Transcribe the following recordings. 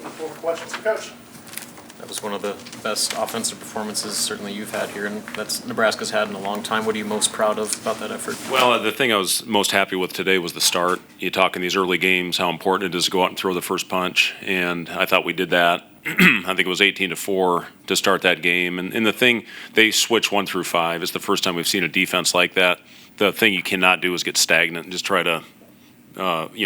people with questions for Coach. That was one of the best offensive performances certainly you've had here, and that's Nebraska's had in a long time. What are you most proud of about that effort? Well, the thing I was most happy with today was the start. You talk in these early games how important it is to go out and throw the first punch, and I thought we did that. I think it was 18-4 to start that game. And the thing, they switch 1 through 5. It's the first time we've seen a defense like that. The thing you cannot do is get stagnant and just try to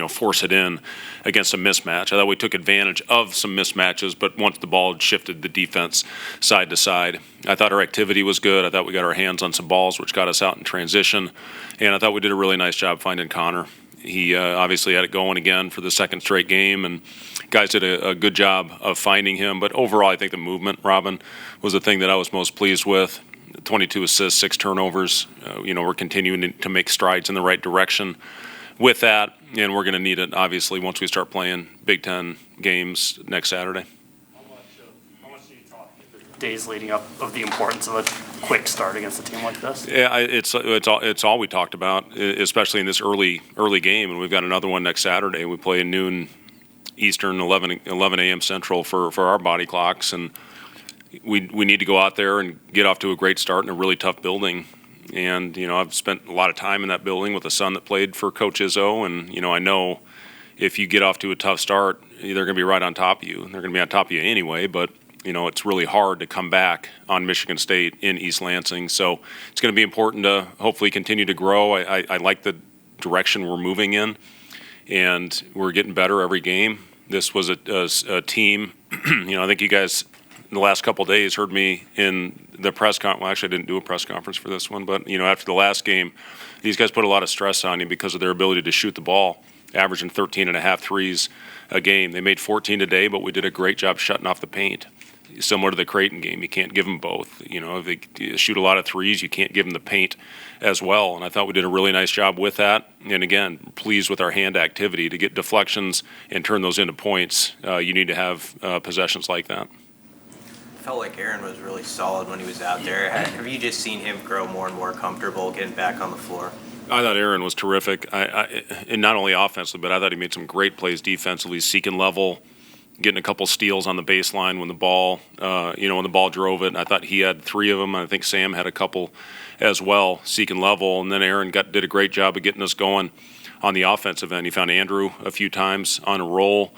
force it in against a mismatch. I thought we took advantage of some mismatches, but once the ball had shifted the defense side to side, I thought our activity was good. I thought we got our hands on some balls, which got us out in transition, and I thought we did a really nice job finding Connor. He obviously had it going again for the second straight game, and guys did a good job of finding him. But overall, I think the movement, Robin, was the thing that I was most pleased with. 22 assists, 6 turnovers. We're continuing to make strides in the right direction with that, and we're going to need it, obviously, once we start playing Big Ten games next Saturday. How much do you talk in the days leading up of the importance of a quick start against a team like this? Yeah, it's all we talked about, especially in this early game, and we've got another one next Saturday. We play at noon Eastern, 11 a.m. Central for our body clocks, and we need to go out there and get off to a great start in a really tough building. And, I've spent a lot of time in that building with a son that played for Coach Izzo, and, I know if you get off to a tough start, they're going to be right on top of you. They're going to be on top of you anyway, but, it's really hard to come back on Michigan State in East Lansing. So it's going to be important to hopefully continue to grow. I like the direction we're moving in, and we're getting better every game. This was a team, I think you guys in the last couple of days heard me in the press conference. Well, actually, I didn't do a press conference for this one, but, after the last game, these guys put a lot of stress on you because of their ability to shoot the ball, averaging 13.5 threes a game. They made 14 today, but we did a great job shutting off the paint. Similar to the Creighton game, you can't give them both. If they shoot a lot of threes, you can't give them the paint as well. And I thought we did a really nice job with that. And again, pleased with our hand activity. To get deflections and turn those into points, you need to have possessions like that. Felt like Aaron was really solid when he was out there. Have you just seen him grow more and more comfortable getting back on the floor? I thought Aaron was terrific, and not only offensively, but I thought he made some great plays defensively, seeking level, getting a couple steals on the baseline when the ball, when the ball drove it. I thought he had 3 of them. I think Sam had a couple as well, seeking level. And then Aaron did a great job of getting us going on the offensive end. He found Andrew a few times on a roll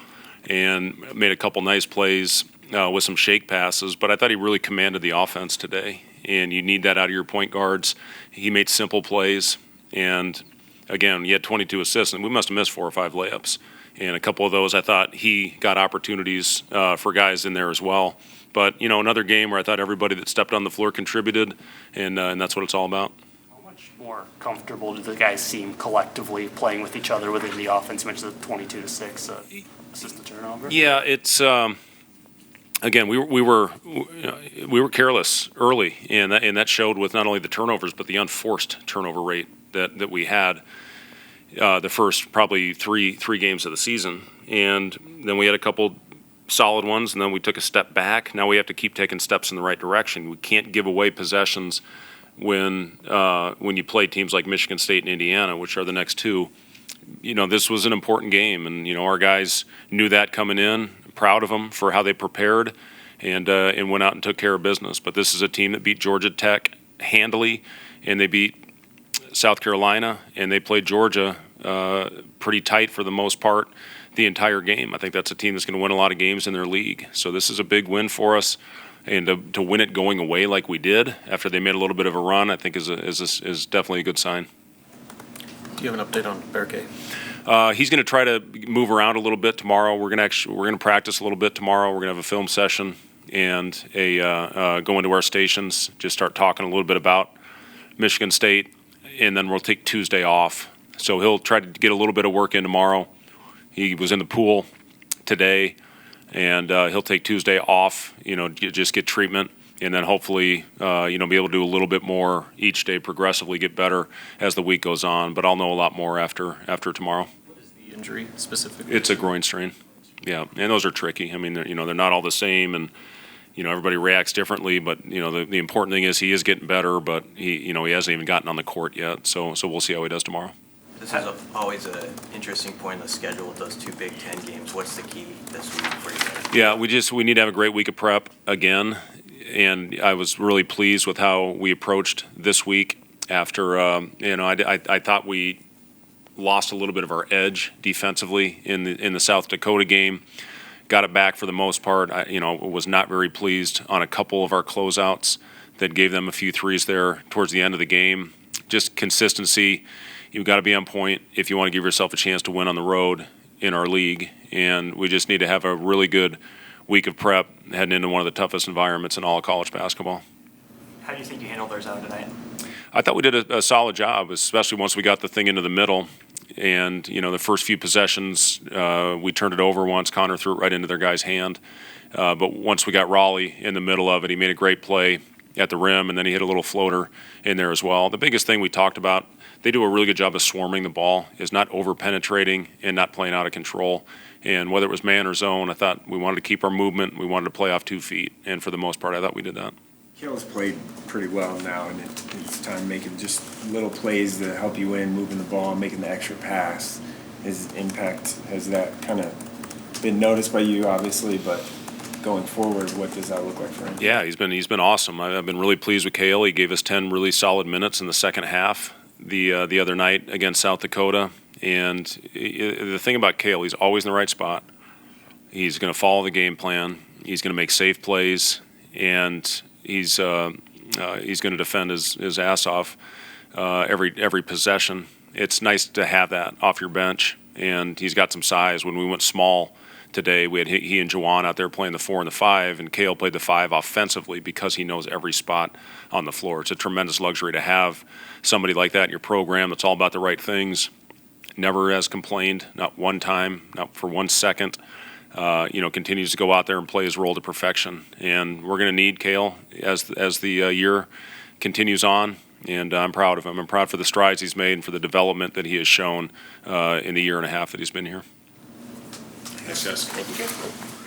and made a couple nice plays with some shake passes. But I thought he really commanded the offense today. And you need that out of your point guards. He made simple plays. And, again, he had 22 assists, and we must have missed 4 or 5 layups. And a couple of those, I thought he got opportunities for guys in there as well. But, another game where I thought everybody that stepped on the floor contributed, and that's what it's all about. How much more comfortable do the guys seem collectively playing with each other within the offense, which is the 22-6 assist to turnover? Yeah, it's again, we were careless early, and that showed with not only the turnovers but the unforced turnover rate that we had. The first probably three games of the season, and then we had a couple solid ones, and then we took a step back. Now we have to keep taking steps in the right direction. We can't give away possessions when you play teams like Michigan State and Indiana, which are the next 2. This was an important game, and our guys knew that coming in. Proud of them for how they prepared and went out and took care of business. But this is a team that beat Georgia Tech handily, and they beat South Carolina, and they played Georgia pretty tight for the most part the entire game. I think that's a team that's going to win a lot of games in their league. So this is a big win for us, and to win it going away like we did after they made a little bit of a run, I think is definitely a good sign. Do you have an update on Berke? He's going to try to move around a little bit tomorrow. We're going to practice a little bit tomorrow. We're going to have a film session and go into our stations, just start talking a little bit about Michigan State. And then we'll take Tuesday off. So he'll try to get a little bit of work in tomorrow. He was in the pool today, and he'll take Tuesday off, just get treatment, and then hopefully, be able to do a little bit more each day, progressively get better as the week goes on. But I'll know a lot more after tomorrow. What is the injury specifically? It's a groin strain. Yeah, and those are tricky. I mean, they're not all the same, and everybody reacts differently, but the important thing is he is getting better, but he hasn't even gotten on the court yet. So we'll see how he does tomorrow. This is always an interesting point in the schedule with those two Big Ten games. What's the key this week for you guys? Yeah, we need to have a great week of prep again, and I was really pleased with how we approached this week. After I thought we lost a little bit of our edge defensively in the South Dakota game. Got it back for the most part. Was not very pleased on a couple of our closeouts that gave them a few threes there towards the end of the game. Just consistency. You've got to be on point if you want to give yourself a chance to win on the road in our league. And we just need to have a really good week of prep heading into one of the toughest environments in all of college basketball. How do you think you handled their zone tonight? I thought we did a solid job, especially once we got the thing into the middle. And, the first few possessions, we turned it over once. Connor threw it right into their guy's hand. But once we got Raleigh in the middle of it, he made a great play at the rim, and then he hit a little floater in there as well. The biggest thing we talked about, they do a really good job of swarming the ball, is not over-penetrating and not playing out of control. And whether it was man or zone, I thought we wanted to keep our movement. We wanted to play off 2 feet. And for the most part, I thought we did that. Hale's played pretty well now, and it's time making just little plays to help you win, moving the ball, making the extra pass. His impact, has that kind of been noticed by you, obviously, but going forward, what does that look like for him? Yeah, he's been awesome. I've been really pleased with Cale. He gave us 10 really solid minutes in the second half the other night against South Dakota. And the thing about Cale, he's always in the right spot. He's going to follow the game plan. He's going to make safe plays, and he's going to defend his ass off every possession. It's nice to have that off your bench, and he's got some size. When we went small today, we had he and Juwan out there playing the 4 and the 5, and Cale played the 5 offensively because he knows every spot on the floor. It's a tremendous luxury to have somebody like that in your program that's all about the right things. Never has complained, not one time, not for 1 second. Continues to go out there and play his role to perfection. And we're going to need Cale as the year continues on. And I'm proud of him. I'm proud for the strides he's made and for the development that he has shown in the year and a half that he's been here. Thanks, guys. Thank you.